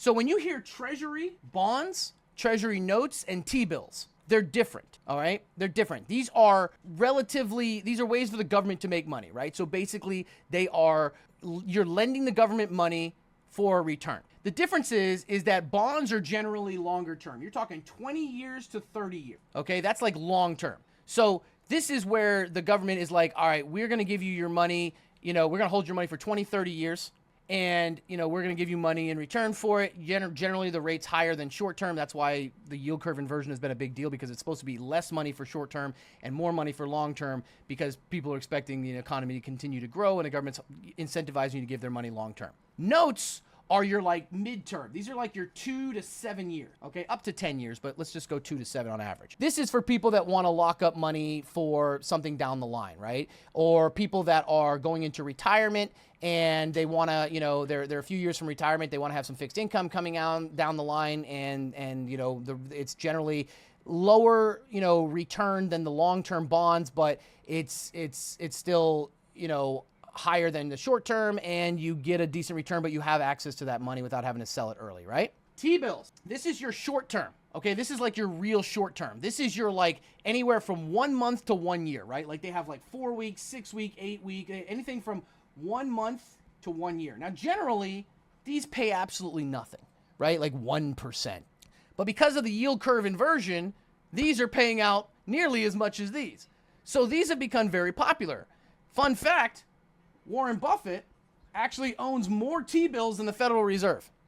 So when you hear treasury bonds, treasury notes, and T-bills, they're different, all right? They're different. These are ways for the government to make money, right? So basically, you're lending the government money for a return. The difference is that bonds are generally longer term. You're talking 20 years to 30 years, okay? That's like long term. So this is where the government is like, all right, we're going to give you your money, we're going to hold your money for 20, 30 years. And, we're going to give you money in return for it. Generally, the rate's higher than short term. That's why the yield curve inversion has been a big deal, because it's supposed to be less money for short term and more money for long term, because people are expecting the economy to continue to grow and the government's incentivizing you to give their money long term. Notes are your like midterm. These are like your 2 to 7 years, okay? Up to 10 years, but let's just go 2 to 7 on average. This is for people that want to lock up money for something down the line, right? Or people that are going into retirement and they want to, they're a few years from retirement. They want to have some fixed income coming out down the line, and it's generally lower, return than the long-term bonds, but it's still, higher than the short term, and you get a decent return, but you have access to that money without having to sell it early, right? T-bills. This is your short term. Okay, this is like your real short term. This is your like anywhere from 1 month to 1 year, right? Like they have like 4 weeks, 6 week, 8 week, anything from 1 month to 1 year. Now, generally, these pay absolutely nothing, right? Like 1%. But because of the yield curve inversion, these are paying out nearly as much as these. So these have become very popular. Fun fact, Warren Buffett actually owns more T-bills than the Federal Reserve.